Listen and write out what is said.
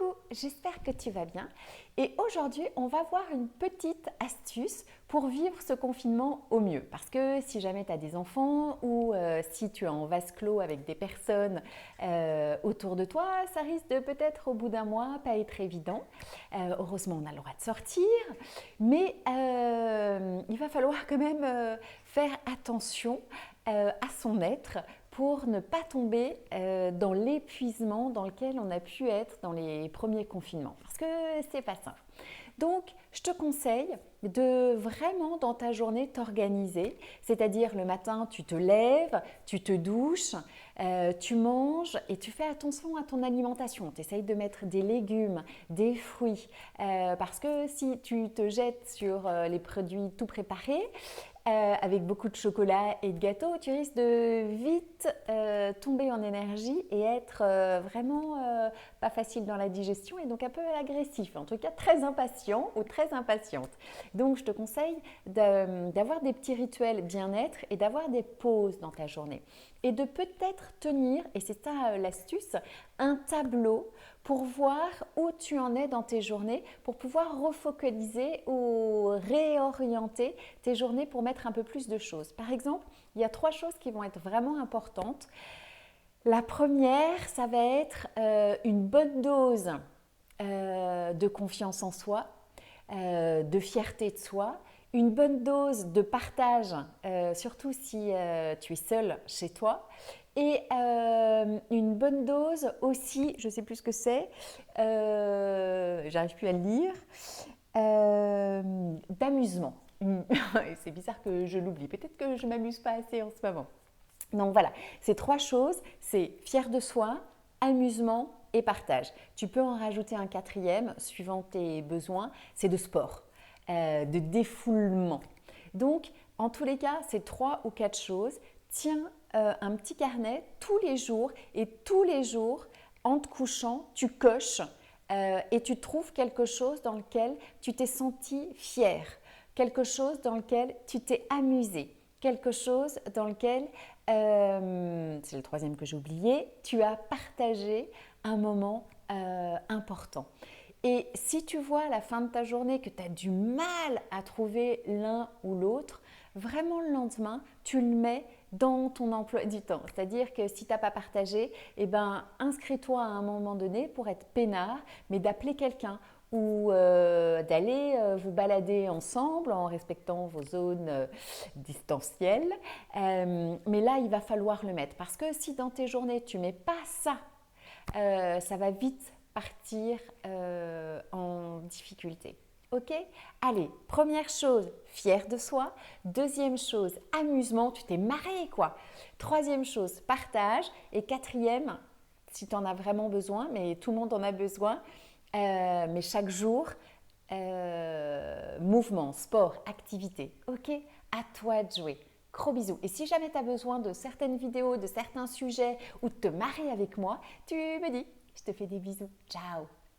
Coucou, j'espère que tu vas bien et aujourd'hui on va voir une petite astuce pour vivre ce confinement au mieux parce que si jamais tu as des enfants ou si tu es en vase clos avec des personnes autour de toi, ça risque de peut-être au bout d'un mois pas être évident. Heureusement on a le droit de sortir mais il va falloir quand même faire attention à son être pour ne pas tomber dans l'épuisement dans lequel on a pu être dans les premiers confinements. Parce que c'est pas simple. Donc, je te conseille de vraiment dans ta journée t'organiser, c'est-à-dire le matin, tu te lèves, tu te douches, tu manges et tu fais attention à ton alimentation. Tu essayes de mettre des légumes, des fruits, parce que si tu te jettes sur les produits tout préparés, avec beaucoup de chocolat et de gâteaux, tu risques de vite tomber en énergie et être vraiment pas facile dans la digestion et donc un peu agressif, en tout cas très impatient ou très impatiente. Donc je te conseille d'avoir des petits rituels bien-être et d'avoir des pauses dans ta journée et de peut-être tenir, et c'est ça l'astuce, un tableau pour voir où tu en es dans tes journées, pour pouvoir refocaliser ou réorienter tes journées pour mettre un peu plus de choses. Par exemple, il y a 3 choses qui vont être vraiment importantes. La première, ça va être une bonne dose de confiance en soi, de fierté de soi, une bonne dose de partage, surtout si tu es seul chez toi, et une bonne dose aussi, je ne sais plus ce que c'est, j'arrive plus à le lire, d'amusement. C'est bizarre que je l'oublie, peut-être que je ne m'amuse pas assez en ce moment. Donc voilà, ces 3 choses, c'est fier de soi, amusement et partage. Tu peux en rajouter un 4e, suivant tes besoins, c'est de sport, de défoulement. Donc, en tous les cas, ces 3 ou 4 choses, tiens un petit carnet tous les jours et tous les jours, en te couchant, tu coches et tu trouves quelque chose dans lequel tu t'es senti fier, quelque chose dans lequel tu t'es amusé, quelque chose dans lequel, c'est le 3e que j'ai oublié, tu as partagé un moment important. Et si tu vois à la fin de ta journée que tu as du mal à trouver l'un ou l'autre, vraiment le lendemain, tu le mets dans ton emploi du temps. C'est-à-dire que si tu n'as pas partagé, inscris-toi à un moment donné pour être peinard, mais d'appeler quelqu'un ou d'aller vous balader ensemble en respectant vos zones distancielles. Mais là, il va falloir le mettre parce que si dans tes journées, tu ne mets pas ça, ça va vite partir en difficulté. Ok? Allez, première chose, fier de soi. 2e chose, amusement, tu t'es marré quoi. 3e chose, partage. Et 4e, si tu en as vraiment besoin, mais tout le monde en a besoin, mais chaque jour, mouvement, sport, activité. Ok? À toi de jouer. Gros bisous. Et si jamais tu as besoin de certaines vidéos, de certains sujets ou de te marrer avec moi, tu me dis. Je te fais des bisous. Ciao.